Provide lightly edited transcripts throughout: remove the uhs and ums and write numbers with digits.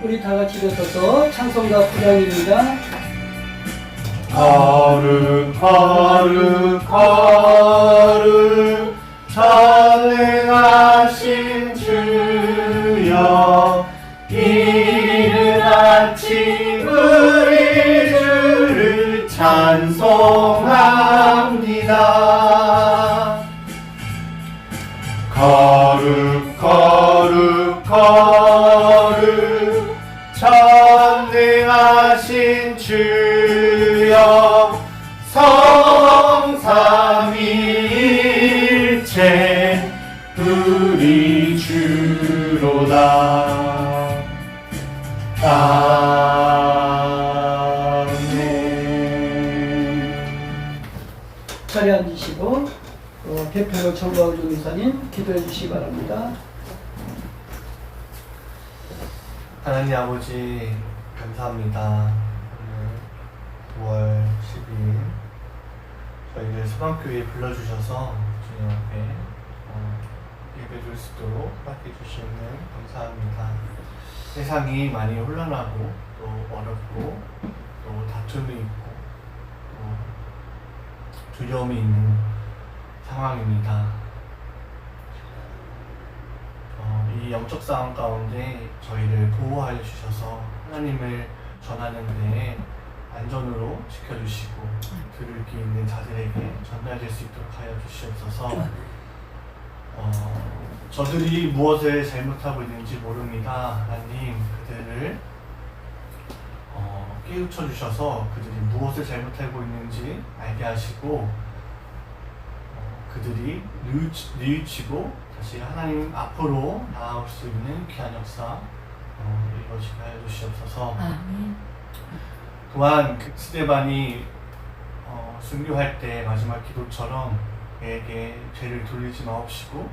우리 다 같이 일어서서 찬송가 부장입니다. 거룩 거룩 거룩 전능하신 주여 이른 아침 우리 주를 찬송합니다. 거룩 거룩 거룩 전능하신 주여 성삼위일체 우리 주로다. 아멘. 자리에 앉으시고 대표로 정광준 이사님 기도해 주시기 바랍니다. 하나님 아버지 감사합니다. 오늘 9월 12일 저희를 소망교회에 불러주셔서 주님 앞에 예배드릴 수 있도록 허락해 주시는 감사합니다. 세상이 많이 혼란하고 또 어렵고 또 다툼이 있고 또 두려움이 있는 상황입니다. 이 영적 상황 가운데 저희를 보호하여 주셔서 하나님을 전하는 데에 안전으로 지켜주시고 들을 귀 있는 자들에게 전달될 수 있도록 하여 주시옵소서. 저들이 무엇을 잘못하고 있는지 모릅니다. 하나님 그들을 깨우쳐 주셔서 그들이 무엇을 잘못하고 있는지 알게 하시고 그들이 뉘우치고 다시 하나님 앞으로 나아올 수 있는 귀한 역사 이루어지게 하여 주시옵소서. 또한 그 스데반이 순교할 때 마지막 기도처럼 그에게 죄를 돌리지 마옵시고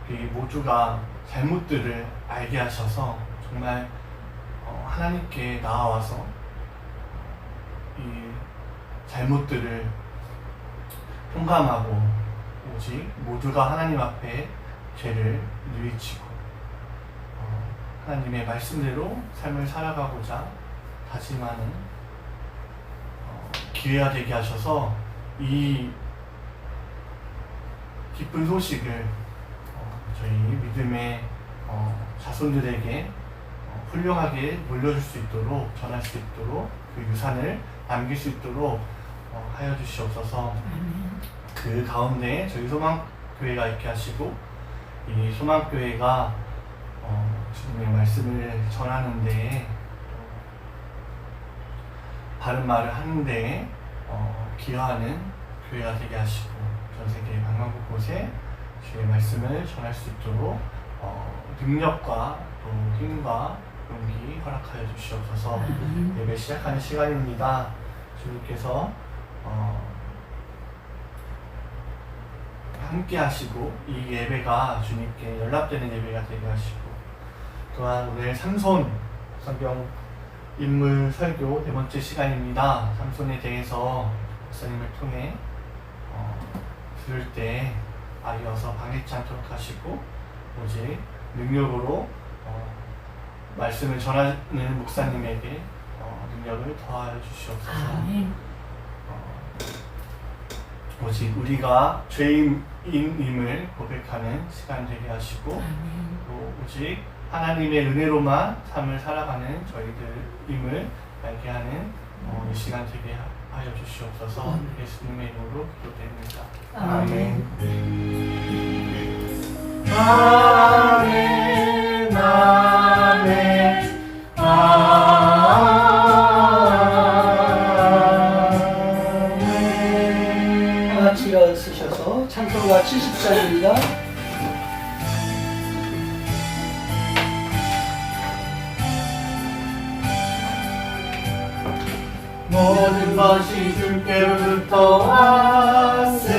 이 모두가 잘못들을 알게 하셔서 정말 하나님께 나아와서 이 잘못들을 통감하고 오직 모두가 하나님 앞에 죄를 뉘우치고 하나님의 말씀대로 삶을 살아가고자 다짐하는 기회가 되게 하셔서 이 기쁜 소식을 저희 믿음의 자손들에게 훌륭하게 물려줄 수 있도록 전할 수 있도록 그 유산을 남길 수 있도록 하여 주시옵소서. 그 가운데 저희 소망교회가 있게 하시고 이 소망교회가 주님의 말씀을 전하는 데에 바른 말을 하는 데에 기여하는 교회가 되게 하시고 전 세계 방방곡 곳에 주의 말씀을 전할 수 있도록 능력과 또 힘과 용기 허락하여 주시옵소서. 예배 시작하는 시간입니다. 주님께서 함께 하시고 이 예배가 주님께 연락되는 예배가 되게 하시고 또한 오늘 삼손 성경 인물 설교 네 번째 시간입니다. 삼손에 대해서 목사님을 통해 들을 때 아이어서 방해치 않도록 하시고 오직 능력으로 말씀을 전하는 목사님에게 능력을 더하여 주시옵소서. 오직 우리가 죄인임을 고백하는 시간 되게 하시고 또 오직 하나님의 은혜로만 삶을 살아가는 저희들임을 알게 하는 이 시간 되게 하여 주시옵소서. 예수님의 이름으로 기도드립니다. 아멘. 아멘. 아멘. 아멘. 다 같이 일어서셔서 찬송가 70장입니다. 모든 것이 주께로부터 왔으니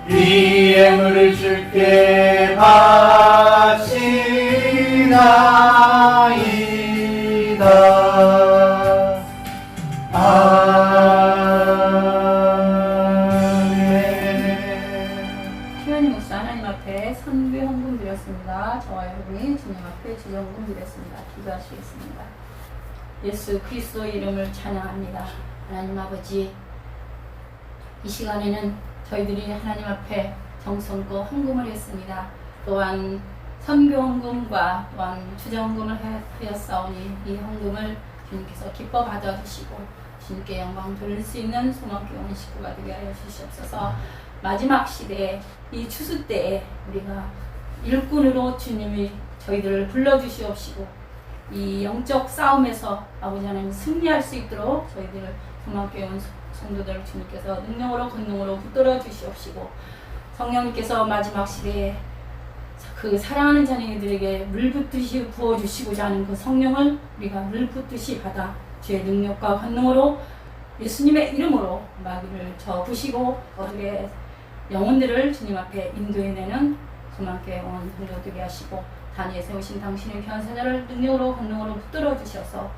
이 예물을 주께 바치나이다. 아멘. 표현이 목사 하나님 앞에 선교 헌금 드렸습니다. 감사합니다. 저와 여러분이 주님 앞에 주정금 드렸습니다. 기도하시겠습니다. 예수 그리스도의 이름을 찬양합니다. 하나님 아버지, 이 시간에는 저희들이 하나님 앞에 정성껏 헌금을 했습니다. 또한 선교 헌금과 또한 추정 헌금을 하였사오니 이 헌금을 주님께서 기뻐 받아주시고 주님께 영광 돌릴 수 있는 소망교회 식구가 되게 하여 주시옵소서. 마지막 시대에 이 추수 때에 우리가 일꾼으로 주님이 저희들을 불러주시옵시고 이 영적 싸움에서 아버지 하나님 승리할 수 있도록 저희들 소망교회 성도들 주님께서 능력으로 권능으로 붙들어 주시옵시고 성령님께서 마지막 시대에 그 사랑하는 자녀들에게 물 붓듯이 부어주시고자 하는 그 성령을 우리가 물 붓듯이 받아 주의 능력과 권능으로 예수님의 이름으로 마귀를 저부시고 어둠의 영혼들을 주님 앞에 인도해내는 소망교회 영혼 성도되게 하시고 단위에 세우신 당신의 귀한 사자를 능력으로 권능으로 붙들어 주셔서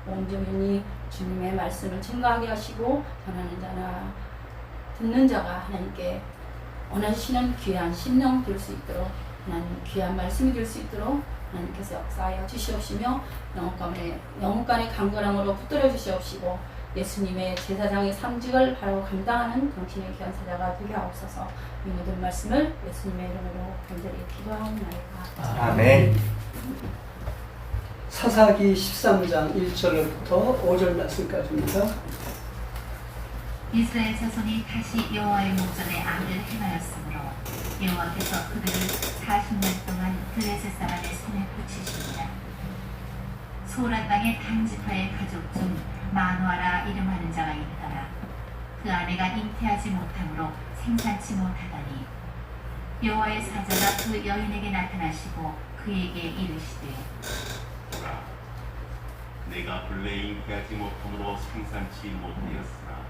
온종일 주님의 말씀을 증거하게 하시고 전하는 자나 듣는 자가 하나님께 원하시는 귀한 심령 될 수 있도록 하나님 귀한 말씀이 될 수 있도록 하나님께서 역사하여 주시옵시며 영혼간의 강건함으로 붙들어 주시옵시고 예수님의 제사장의 삼직을 바로 감당하는 당신의 귀한 사자가 되게 하옵소서. 이 모든 말씀을 예수님의 이름으로 간절히 기도하옵나이다. 아멘. 사사기 13장 1절부터 5절 말씀까지입니다. 이스라엘 자손이 다시 여호와의 목전에 악을 행하였으므로 여호와께서 그들을 40년 동안 블레셋 사람의 손에 붙이십니다. 소란 땅의 단지파의 가족 중 마누아라 이름하는 자가 있더라. 그 아내가 잉태하지 못함으로 생산치 못하더니 여호와의 사자가 그 여인에게 나타나시고 그에게 이르시되 보라, 내가 본래 잉태하지 못함으로 생산치 못하였으나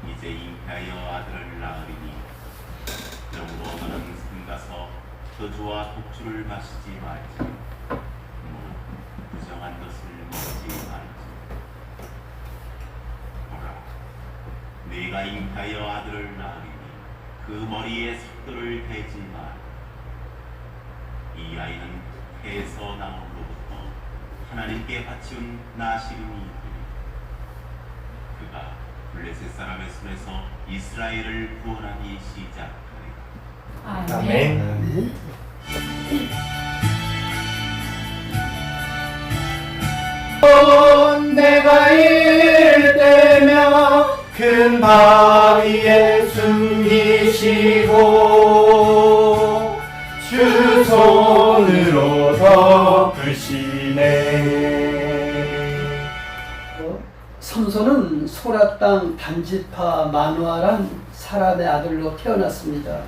이제 잉태하여 아들을 낳으리니 그러므로 너는 삼가서 저주와 독주를 마시지 말지 부정한 것을 먹지 말지. 보라, 네가 잉태하여 아들을 낳으리니 그 머리에 삭도를 대지 말. 이 아이는 태에서 나옴으로부터 하나님께 바치운 나시름이니 그가 블레셋 사람의 손에서 이스라엘을 구원하기 시작하리라. 아멘. 내가 이를 때며 큰 바위에 숨기시고 주 손으로 덮으시네. 삼손은 소라 땅 단지파 마누아란 사람의 아들로 태어났습니다.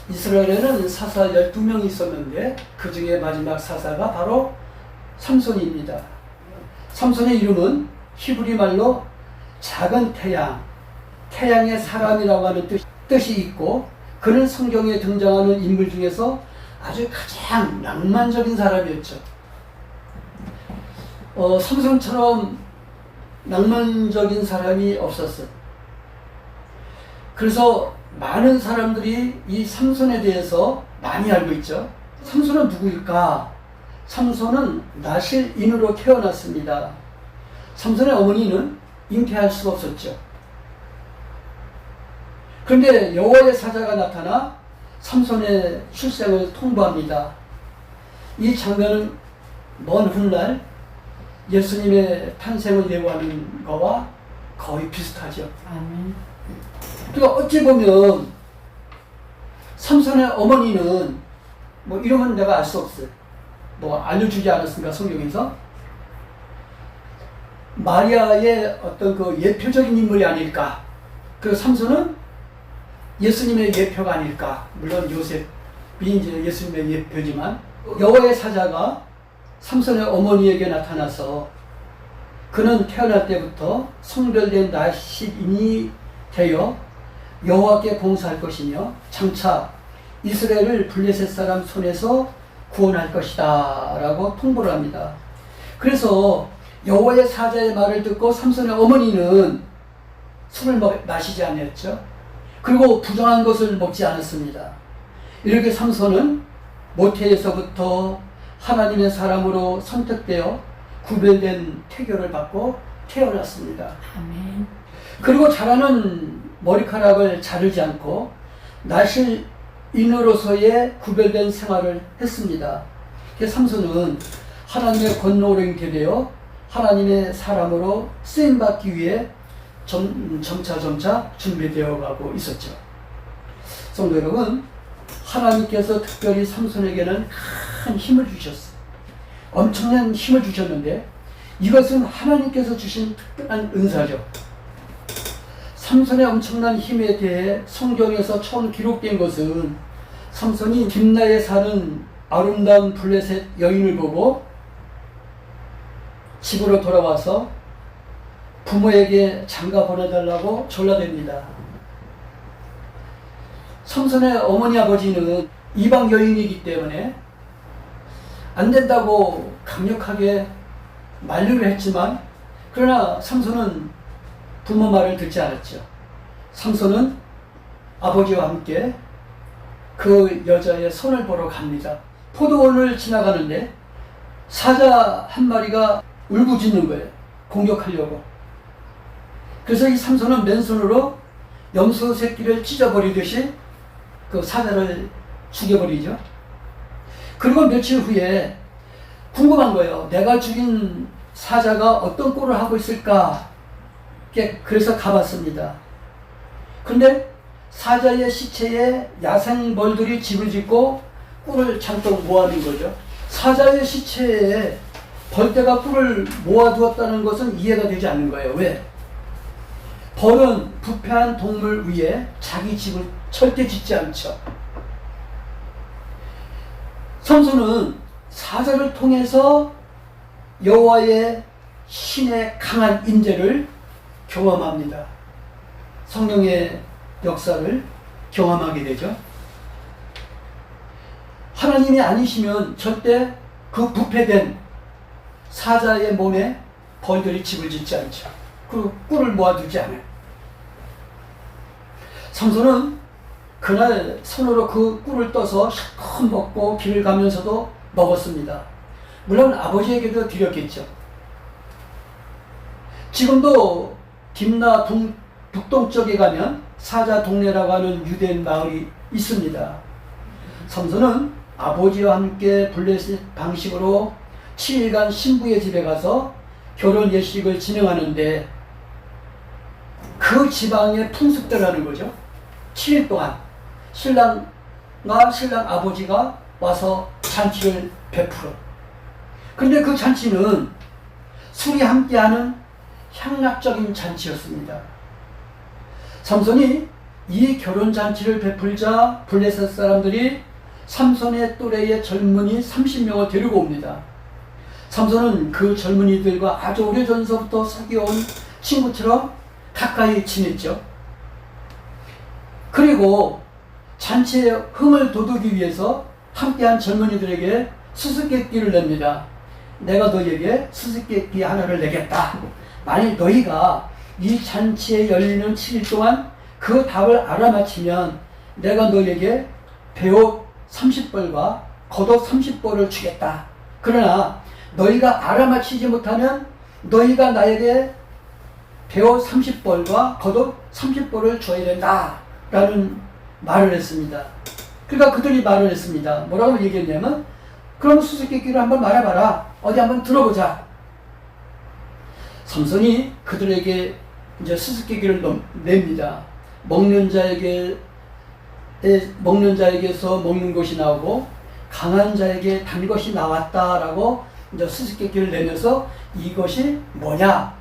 이스라엘에는 사사 12명이 있었는데 그 중에 마지막 사사가 바로 삼손입니다. 삼손의 이름은 히브리 말로 작은 태양, 태양의 사람이라고 하는 뜻이 있고 그는 성경에 등장하는 인물 중에서 아주 가장 낭만적인 사람이었죠. 삼손처럼 낭만적인 사람이 없었어요. 그래서 많은 사람들이 이 삼손에 대해서 많이 알고 있죠. 삼손은 누구일까? 삼손은 나실인으로 태어났습니다. 삼손의 어머니는 잉태할 수가 없었죠. 그런데 여호와의 사자가 나타나 삼손의 출생을 통보합니다. 이 장면은 먼 훗날 예수님의 탄생을 예고하는 것과 거의 비슷하죠. 아멘. 그러니까 어찌 보면 삼손의 어머니는 뭐 이름은 내가 알 수 없어요. 뭐 알려주지 않았습니까 성경에서? 마리아의 어떤 그 예표적인 인물이 아닐까. 그 삼손은 예수님의 예표가 아닐까. 물론 요셉이 이제 예수님의 예표지만 여호와의 사자가 삼손의 어머니에게 나타나서 그는 태어날 때부터 성별된 나실인이 되어 여호와께 봉사할 것이며 장차 이스라엘을 블레셋 사람 손에서 구원할 것이다 라고 통보를 합니다. 그래서 여호와의 사자의 말을 듣고 삼손의 어머니는 술을 마시지 않았죠. 그리고 부정한 것을 먹지 않았습니다. 이렇게 삼손은 모태에서부터 하나님의 사람으로 선택되어 구별된 태교를 받고 태어났습니다. 아멘. 그리고 자라는 머리카락을 자르지 않고 나실인으로서의 구별된 생활을 했습니다. 삼손은 하나님의 권노령이 되어 하나님의 사람으로 쓰임받기 위해 점차 준비되어 가고 있었죠. 성도 여러분, 하나님께서 특별히 삼손에게는 큰 힘을 주셨어요. 엄청난 힘을 주셨는데 이것은 하나님께서 주신 특별한 은사죠. 삼손의 엄청난 힘에 대해 성경에서 처음 기록된 것은 삼손이 딥나에 사는 아름다운 블레셋 여인을 보고 집으로 돌아와서 부모에게 장가 보내달라고 졸라댑니다. 삼손의 어머니 아버지는 이방 여인이기 때문에 안 된다고 강력하게 만류를 했지만 그러나 삼손은 부모 말을 듣지 않았죠. 삼손은 아버지와 함께 그 여자의 손을 보러 갑니다. 포도원을 지나가는데 사자 한 마리가 울부짖는 거예요. 공격하려고. 그래서 이 삼손은 맨손으로 염소 새끼를 찢어버리듯이 그 사자를 죽여버리죠. 그리고 며칠 후에 궁금한 거예요. 내가 죽인 사자가 어떤 꼴을 하고 있을까? 그래서 가봤습니다. 근데 사자의 시체에 야생벌들이 집을 짓고 꿀을 잔뜩 모아둔 거죠. 사자의 시체에 벌떼가 꿀을 모아두었다는 것은 이해가 되지 않는 거예요. 왜? 벌은 부패한 동물 위에 자기 집을 절대 짓지 않죠. 삼손은 사자를 통해서 여호와의 신의 강한 임재를 경험합니다. 성령의 역사를 경험하게 되죠. 하나님이 아니시면 절대 그 부패된 사자의 몸에 벌들이 집을 짓지 않죠. 그리고 꿀을 모아두지 않아요. 삼손은 그날 손으로 그 꿀을 떠서 실컷 먹고 길을 가면서도 먹었습니다. 물론 아버지에게도 드렸겠죠. 지금도 딥나 북동쪽에 가면 사자 동네라고 하는 유대인 마을이 있습니다. 삼손은 아버지와 함께 블레셋 방식으로 7일간 신부의 집에 가서 결혼 예식을 진행하는데 그 지방의 풍습대로라는 거죠. 7일 동안 신랑과 신랑 아버지가 와서 잔치를 베풀어. 그런데 그 잔치는 술이 함께하는 향락적인 잔치였습니다. 삼손이 이 결혼잔치를 베풀자 블레셋 사람들이 삼손의 또래의 젊은이 30명을 데리고 옵니다. 삼손은 그 젊은이들과 아주 오래전서부터 사귀어온 친구처럼 가까이 지냈죠. 그리고 잔치의 흥을 돋우기 위해서 함께한 젊은이들에게 수수께끼를 냅니다. 내가 너희에게 수수께끼 하나를 내겠다. 만일 너희가 이 잔치에 열리는 7일 동안 그 답을 알아맞히면 내가 너희에게 배옷 30벌과 겉옷 30벌을 주겠다. 그러나 너희가 알아맞히지 못하면 너희가 나에게 배옷 30벌과 겉옷 30벌을 줘야 된다. 라는 말을 했습니다. 그러니까 그들이 말을 했습니다. 뭐라고 얘기했냐면 그럼 수수께끼를 한번 말해봐라. 어디 한번 들어보자. 삼손이 그들에게 이제 수수께끼를 냅니다. 먹는 자에게서 먹는 것이 나오고 강한 자에게 단 것이 나왔다라고 이제 수수께끼를 내면서 이것이 뭐냐?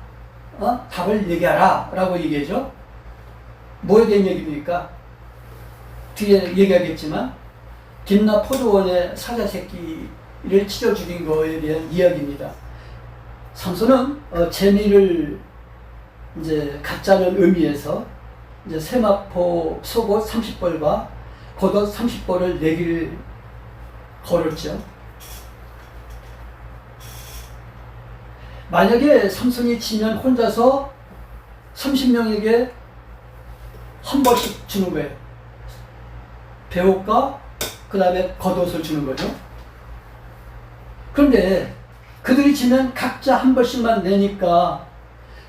답을 얘기하라 라고 얘기하죠. 뭐에 대한 얘기입니까? 뒤에 얘기하겠지만 딥나 포도원의 사자 새끼를 치려 죽인 거에 대한 이야기입니다. 삼손은 재미를 이제 갖자는 의미에서 이제 세마포 속옷 30벌과 겉옷 30벌을 내기를 걸었죠. 만약에 삼손이 지면 혼자서 30명에게 한 벌씩 주는 거예요. 배옷과 그 다음에 겉옷을 주는 거죠. 그런데 그들이 지면 각자 한 벌씩만 내니까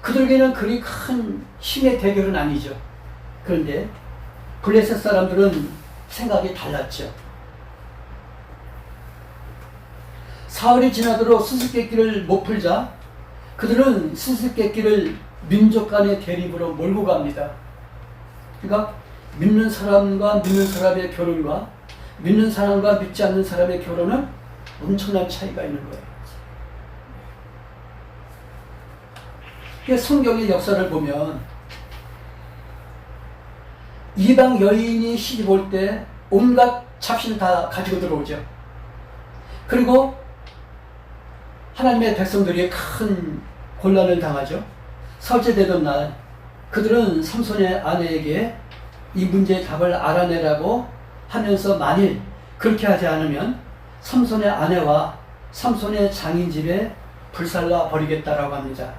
그들에게는 그리 큰 힘의 대결은 아니죠. 그런데 블레셋 사람들은 생각이 달랐죠. 사흘이 지나도록 수수께끼를 못 풀자 그들은 수수께끼를 민족 간의 대립으로 몰고 갑니다. 그러니까 믿는 사람과 믿는 사람의 결혼과 믿는 사람과 믿지 않는 사람의 결혼은 엄청난 차이가 있는 거예요. 성경의 역사를 보면 이방 여인이 시집 올 때 온갖 잡신을 다 가지고 들어오죠. 그리고 하나님의 백성들이 큰 곤란을 당하죠. 설제되던 날 그들은 삼손의 아내에게 이 문제의 답을 알아내라고 하면서 만일 그렇게 하지 않으면 삼손의 아내와 삼손의 장인 집에 불살라 버리겠다라고 합니다.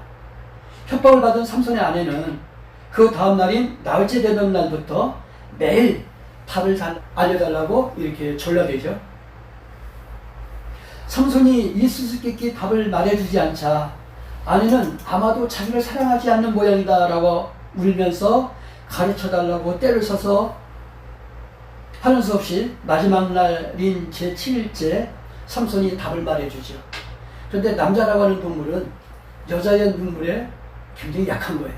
협박을 받은 삼손의 아내는 그 다음 날인 나흘째 되던 날부터 매일 답을 알려달라고 이렇게 졸라대죠. 삼손이 이 수수께끼 답을 말해주지 않자 아내는 아마도 자기를 사랑하지 않는 모양이다 라고 울면서 가르쳐달라고 떼를 서서 하는 수 없이 마지막 날인 제7일째 삼손이 답을 말해주죠. 그런데 남자라고 하는 동물은 여자의 눈물에 굉장히 약한 거예요.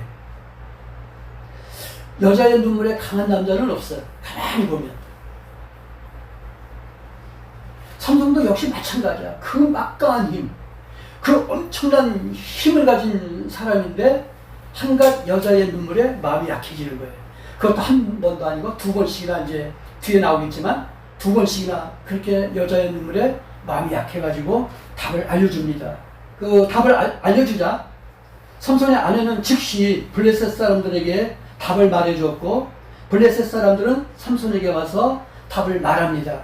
여자의 눈물에 강한 남자는 없어요. 가만히 보면. 삼손도 역시 마찬가지야. 그 막강한 힘, 그 엄청난 힘을 가진 사람인데 한갓 여자의 눈물에 마음이 약해지는 거예요. 그것도 한 번도 아니고 두 번씩이나 이제 뒤에 나오겠지만 두 번씩이나 그렇게 여자의 눈물에 마음이 약해가지고 답을 알려줍니다. 그 답을 알려주자 삼손의 아내는 즉시 블레셋 사람들에게 답을 말해주었고 블레셋 사람들은 삼손에게 와서 답을 말합니다.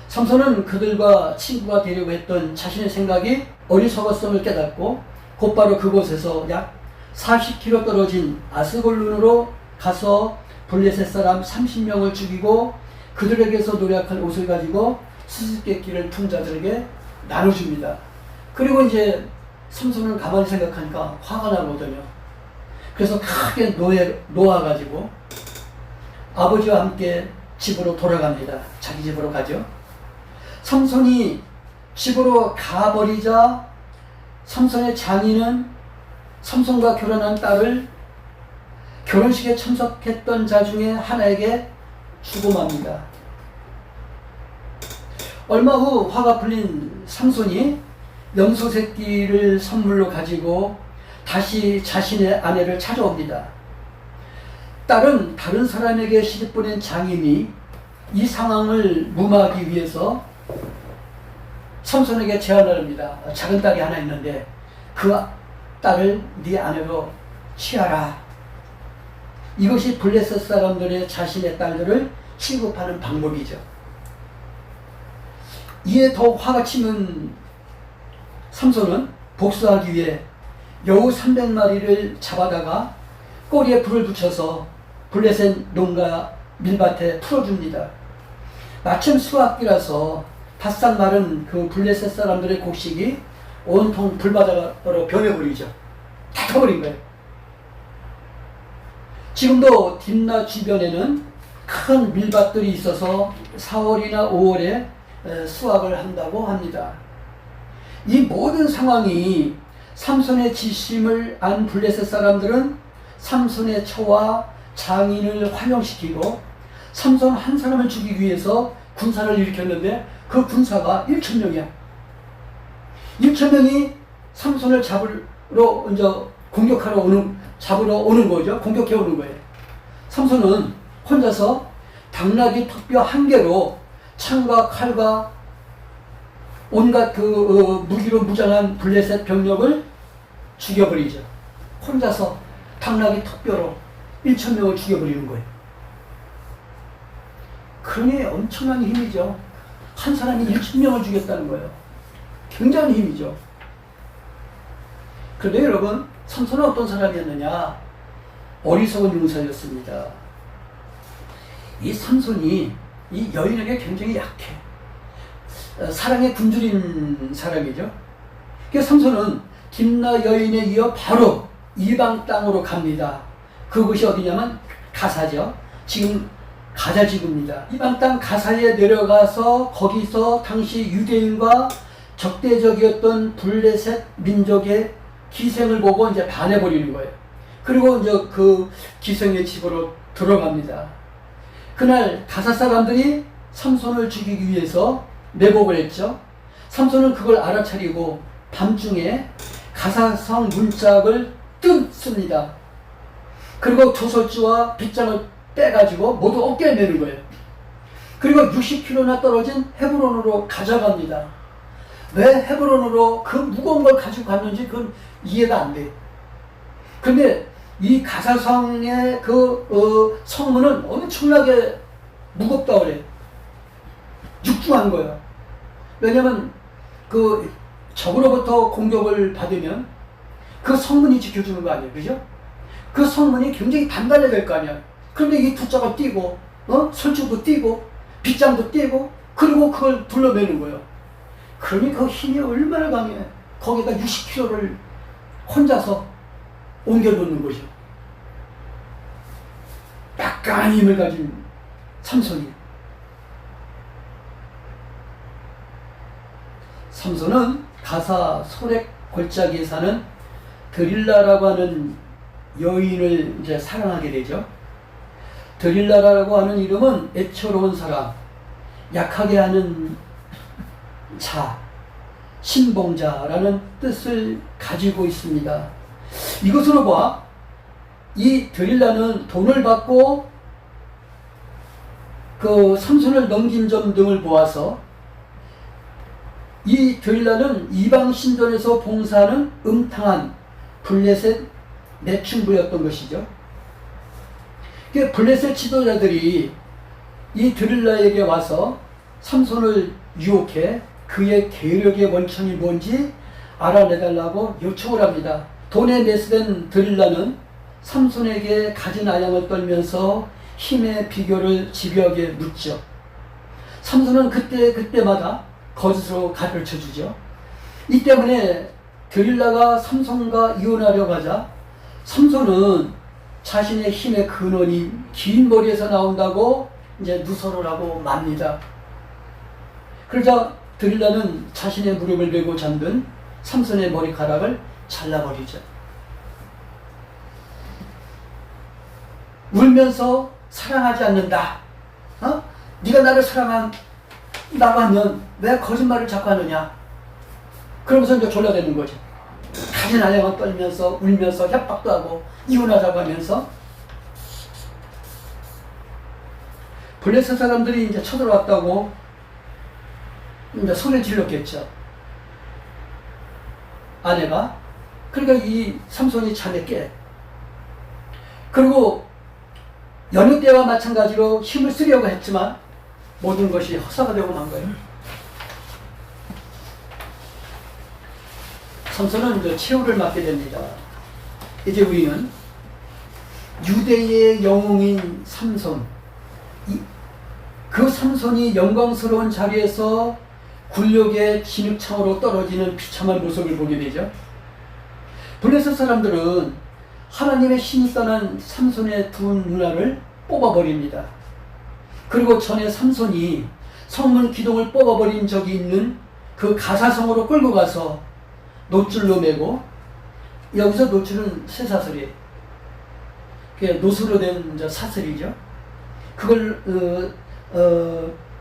삼손은 그들과 친구가 되려고 했던 자신의 생각이 어리석었음을 깨닫고 곧바로 그곳에서 약 40km 떨어진 아스골론으로 가서 블레셋 사람 30명을 죽이고 그들에게서 노력할 옷을 가지고 수수께끼를 푼 자들에게 나눠줍니다. 그리고 이제 삼손은 가만히 생각하니까 화가 나거든요. 그래서 크게 놓아가지고 아버지와 함께 집으로 돌아갑니다. 자기 집으로 가죠. 삼손이 집으로 가버리자 삼손의 장인은 삼손과 결혼한 딸을 결혼식에 참석했던 자 중에 하나에게 주고 맙니다. 얼마 후 화가 풀린 삼손이 염소 새끼를 선물로 가지고 다시 자신의 아내를 찾아옵니다. 딸은 다른 사람에게 시집 보낸 장인이 이 상황을 무마하기 위해서 삼손에게 제안을 합니다. 작은 딸이 하나 있는데 그 딸을 네 아내로 취하라. 이것이 블레셋 사람들의 자신의 딸들을 취급하는 방법이죠. 이에 더 화가 치는 삼손은 복수하기 위해 여우 300마리를 잡아다가 꼬리에 불을 붙여서 블레셋 농가 밀밭에 풀어줍니다. 마침 수학기라서 바싹 마른 그 블레셋 사람들의 곡식이 온통 불바다로 변해버리죠. 다 타버린 거예요. 지금도 딥나 주변에는 큰 밀밭들이 있어서 4월이나 5월에 수확을 한다고 합니다. 이 모든 상황이 삼손의 지심을 안 블레셋 사람들은 삼손의 처와 장인을 활용시키고 삼손 한 사람을 죽이기 위해서 군사를 일으켰는데 그 군사가 1,000명이야. 1,000명이 삼손을 잡으러 잡으러 오는 거죠. 공격해 오는 거예요. 삼손은 혼자서 당나귀 턱뼈 한 개로 창과 칼과 온갖 무기로 무장한 블레셋 병력을 죽여버리죠. 혼자서 당나귀 턱뼈로 1,000명을 죽여버리는 거예요. 그러니 엄청난 힘이죠. 한 사람이 1,000명을 죽였다는 거예요. 굉장한 힘이죠. 그런데 여러분, 삼손은 어떤 사람이었느냐? 어리석은 용사였습니다. 이 삼손이 이 여인에게 굉장히 약해. 사랑에 굶주린 사람이죠. 그래서 삼손은 딥나 여인에 이어 바로 이방 땅으로 갑니다. 그곳이 어디냐면 가사죠. 지금 가자 지구입니다. 이방 땅 가사에 내려가서 거기서 당시 유대인과 적대적이었던 블레셋 민족의 기생을 보고 이제 반해버리는 거예요. 그리고 이제 그 기생의 집으로 들어갑니다. 그날 가사 사람들이 삼손을 죽이기 위해서 매복을 했죠. 삼손은 그걸 알아차리고 밤중에 가사성 문짝을 뜯습니다. 그리고 조설주와 빗장을 빼가지고 모두 어깨에 매는 거예요. 그리고 60km나 떨어진 헤브론으로 가져갑니다. 왜 헤브론으로 그 무거운 걸 가지고 갔는지 그건 이해가 안 돼요. 근데 이 가사성의 그 성문은 엄청나게 무겁다고 그래요. 육중한 거예요. 왜냐면 그 적으로부터 공격을 받으면 그 성문이 지켜주는 거 아니에요. 그죠? 그 성문이 굉장히 단단해야 될 거 아니야. 그런데 이 투자가 뛰고, 설주도 뛰고, 빗장도 뛰고, 그리고 그걸 둘러매는 거예요. 그러니 그 힘이 얼마나 강해. 거기다 60km를 혼자서 옮겨놓는 거죠. 약간의 힘을 가진 삼손이. 삼손은 가사 소렉 골짜기에 사는 드릴라라고 하는 여인을 이제 사랑하게 되죠. 드릴라라고 하는 이름은 애처로운 사람, 약하게 하는 자, 신봉자라는 뜻을 가지고 있습니다. 이것으로 봐, 이 드릴라는 돈을 받고 그 삼손을 넘긴 점 등을 보아서 이 드릴라는 이방 신전에서 봉사하는 음탕한 블레셋 내충부였던 것이죠. 그 블레셋 지도자들이 이 드릴라에게 와서 삼손을 유혹해 그의 계력의 원천이 뭔지 알아내달라고 요청을 합니다. 돈에 매수된 드릴라는 삼손에게 가진 아량을 떨면서 힘의 비결을 집요하게 묻죠. 삼손은 그때마다 거짓으로 가르쳐주죠. 이 때문에 드릴라가 삼손과 이혼하려고 하자 삼손은 자신의 힘의 근원이 긴 머리에서 나온다고 이제 누설을 하고 맙니다. 그러자 드릴라는 자신의 무릎을 베고 잠든 삼손의 머리카락을 잘라버리죠. 울면서 사랑하지 않는다. 네가 나를 사랑한다고 하면 왜 거짓말을 자꾸 하느냐. 그러면서 이제 졸라대는 거죠. 가진 아량을 떨면서 울면서 협박도 하고 이혼하자고 하면서 블레셋 사람들이 이제 쳐들어왔다고 이제 소리를 질렀겠죠. 아내가. 그러니까 이 삼손이 잠에 깨. 그리고 여느 때와 마찬가지로 힘을 쓰려고 했지만 모든 것이 허사가 되고 만 거예요. 삼손은 이제 최후를 맞게 됩니다. 이제 우리는 유대의 영웅인 삼손, 그 삼손이 영광스러운 자리에서 굴욕의 진흙창으로 떨어지는 비참한 모습을 보게 되죠. 블레셋 사람들은 하나님의 신이 떠난 삼손의 두 누나를 뽑아버립니다. 그리고 전에 삼손이 성문 기둥을 뽑아버린 적이 있는 그 가사성으로 끌고 가서 노줄로 매고, 여기서 노줄은 쇠사슬이에요. 그게 노수로 된 사슬이죠. 그걸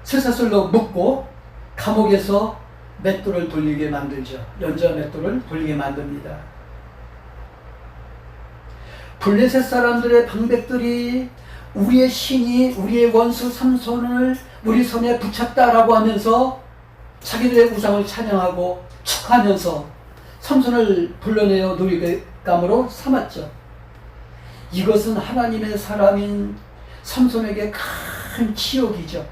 쇠사슬로 묶고 감옥에서 맷돌을 돌리게 만들죠. 연자 맷돌을 돌리게 만듭니다. 블레셋 사람들의 방백들이 우리의 신이 우리의 원수 삼손을 우리 손에 붙였다라고 하면서 자기들의 우상을 찬양하고 축하하면서 삼손을 불러내어 놀이감으로 삼았죠. 이것은 하나님의 사람인 삼손에게 큰 치욕이죠.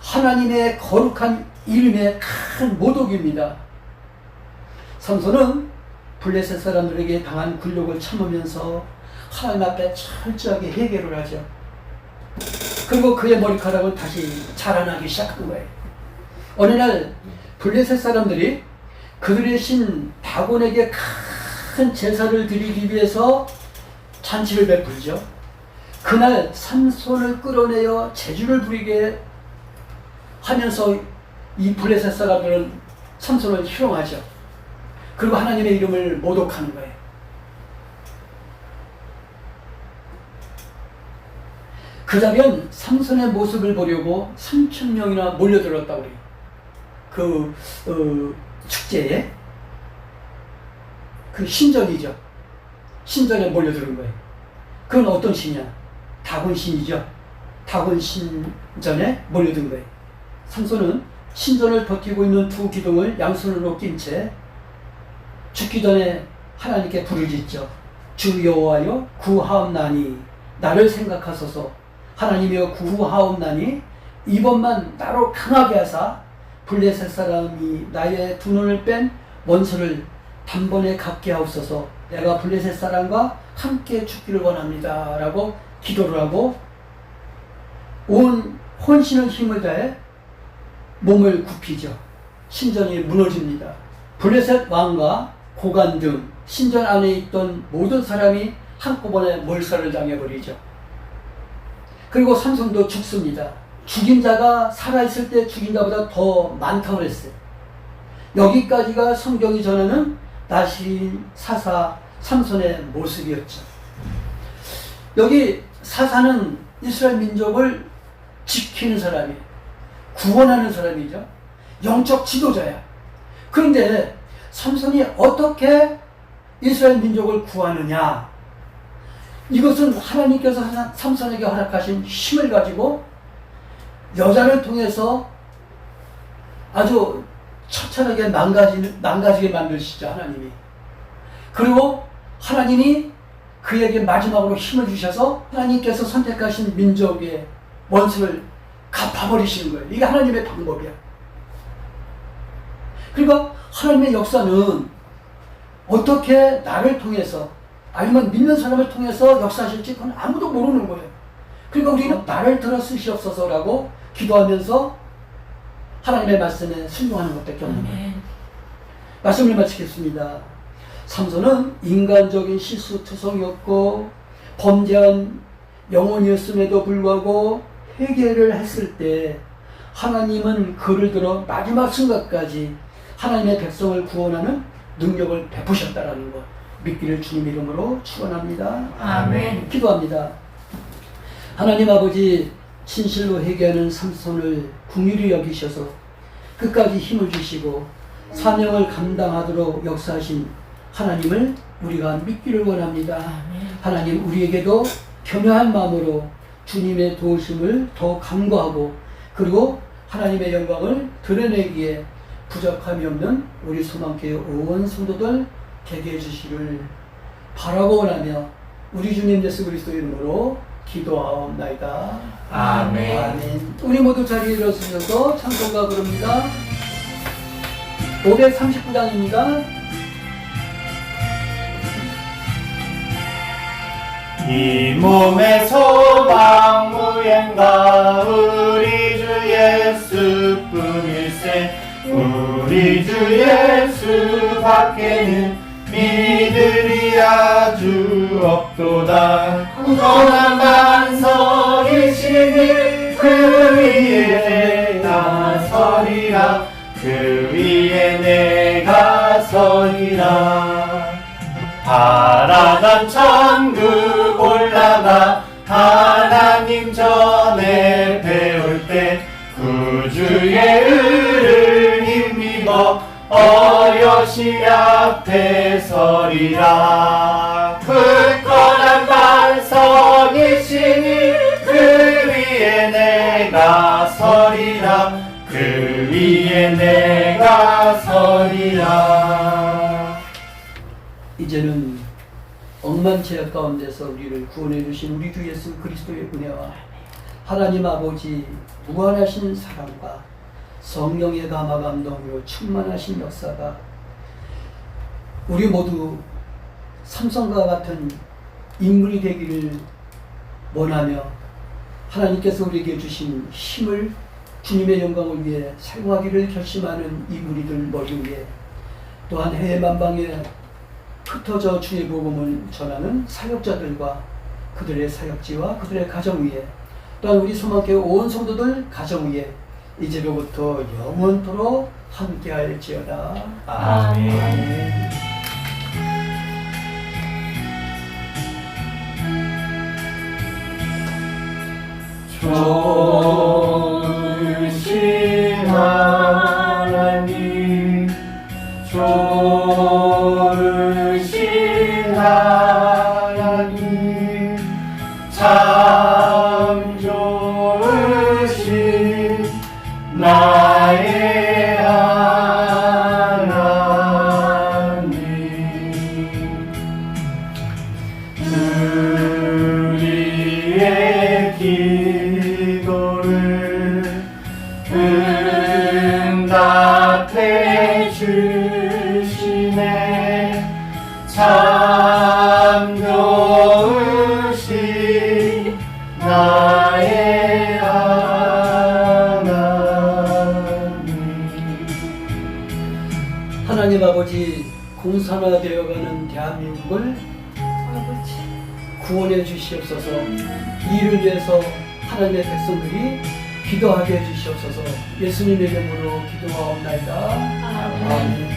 하나님의 거룩한 이름의 큰 모독입니다. 삼손은 블레셋 사람들에게 당한 굴욕을 참으면서 하나님 앞에 철저하게 회개를 하죠. 그리고 그의 머리카락은 다시 자라나기 시작한 거예요. 어느 날 블레셋 사람들이 그들의 신 다곤에게 큰 제사를 드리기 위해서 잔치를 베풀죠. 그날 삼손을 끌어내어 제주를 부리게 하면서 이 블레셋 사람들은 삼손을 희롱하죠. 그리고 하나님의 이름을 모독하는 거예요. 그자면 삼손의 모습을 보려고 3,000명이나 몰려들었다고 그래요. 축제에 그 신전이죠. 신전에 몰려드는 거예요. 그건 어떤 신이야? 다곤 신이죠. 다곤 신전에 몰려든 거예요. 삼손은 신전을 버티고 있는 두 기둥을 양손으로 낀 채 죽기 전에 하나님께 부르짖죠. 주 여호와여 구하옵나니 나를 생각하소서. 하나님이여 구하옵나니 이번만 나로 강하게 하사 블레셋 사람이 나의 두 눈을 뺀 원수를 단번에 갚게 하옵소서. 내가 블레셋 사람과 함께 죽기를 원합니다 라고 기도를 하고 온 혼신의 힘을 다해 몸을 굽히죠. 신전이 무너집니다. 블레셋 왕과 고관 등 신전 안에 있던 모든 사람이 한꺼번에 몰살을 당해버리죠. 그리고 삼손도 죽습니다. 죽인 자가 살아있을 때 죽인 자보다 더 많다고 그랬어요. 여기까지가 성경이 전하는 나신 사사 삼손의 모습이었죠. 여기 사사는 이스라엘 민족을 지키는 사람이에요. 구원하는 사람이죠. 영적 지도자야. 그런데 삼손이 어떻게 이스라엘 민족을 구하느냐? 이것은 하나님께서 삼손에게 허락하신 힘을 가지고 여자를 통해서 아주 처참하게 망가지게 만드시죠, 하나님이. 그리고 하나님이 그에게 마지막으로 힘을 주셔서 하나님께서 선택하신 민족의 원수를 갚아버리시는 거예요. 이게 하나님의 방법이야. 그러니까 하나님의 역사는 어떻게 나를 통해서 아니면 믿는 사람을 통해서 역사하실지 그건 아무도 모르는 거예요. 그러니까 우리는 나를 들어 쓰시옵소서라고 기도하면서 하나님의 말씀에 순종하는 것밖에 없는 거예요. 말씀을 마치겠습니다. 삼손은 인간적인 실수투성이었고 범죄한 영혼이었음에도 불구하고 회개를 했을 때 하나님은 그를 들어 마지막 순간까지 하나님의 백성을 구원하는 능력을 베푸셨다라는 것 믿기를 주님 이름으로 축원합니다. 아멘. 기도합니다. 하나님 아버지, 진실로 회개하는 삼손을 긍휼히 여기셔서 끝까지 힘을 주시고 사명을 감당하도록 역사하신 하나님을 우리가 믿기를 원합니다. 하나님, 우리에게도 겸허한 마음으로 주님의 도우심을 더 간구하고 그리고 하나님의 영광을 드러내기에 부족함이 없는 우리 소망교회 온 성도들 되게 해주시기를 바라고 원하며 우리 주님 예수 그리스도 이름으로 기도하옵나이다. 아멘. 아멘. 우리 모두 자리에 일어서셔서 찬송가 부릅니다. 539장입니다. 이 몸의 소망 무엔가 우리 주 예수뿐일세. 우리 주 예수 밖에는 믿으리 아주 없도다. 굳건한 반석이시니 그 위에 내가 서리라. 그 위에 내가 서리라. 바라던 천국 올라가 하나님 전에 배울 때 구주의 의를 힘입어 어여시 앞에 서리라. 굳건한 반석이시니 그 위에 내가 서리라. 그 위에 내가 서리라. 이제는 억만죄악 가운데서 우리를 구원해 주신 우리 주 예수 그리스도의 은혜와 하나님 아버지 무한하신 사랑과 성령의 감화 감동으로 충만하신 역사가 우리 모두 삼손과 같은 인물이 되기를 원하며 하나님께서 우리에게 주신 힘을 주님의 영광을 위해 사용하기를 결심하는 이 우리들 머리 위에, 또한 해외 만방에 흩어져 주의 복음을 전하는 사역자들과 그들의 사역지와 그들의 가정 위에, 또한 우리 소망교회 온 성도들 가정 위에 이제로부터 영원토록 함께할지어다. 아멘. 좋으신 하나님, 좋으신 하나님, 참 좋으신 나의 하나님. 우리의 기도를 응답해 주시네. 참 좋으신 나의 하나님. 하나님 아버지, 공산화되어가는 대한민국을 구원해 주시옵소서. 이를 위해서 하나님의 백성들이 기도하게 해주시옵소서. 예수님의 이름으로 기도하옵나이다. 아멘.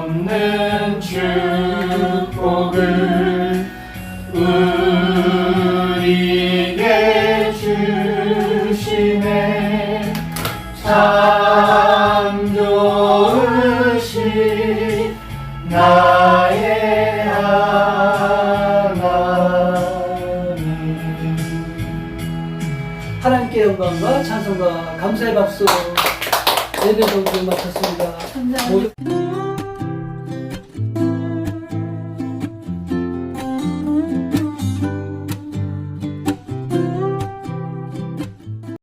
한없는 축복을 우리에게 주시네. 참 좋으신 나의 하나님. 하나님께 영광과 찬송과 감사의 박수 예배 성도를 마쳤습니다. 감사합니다. 모두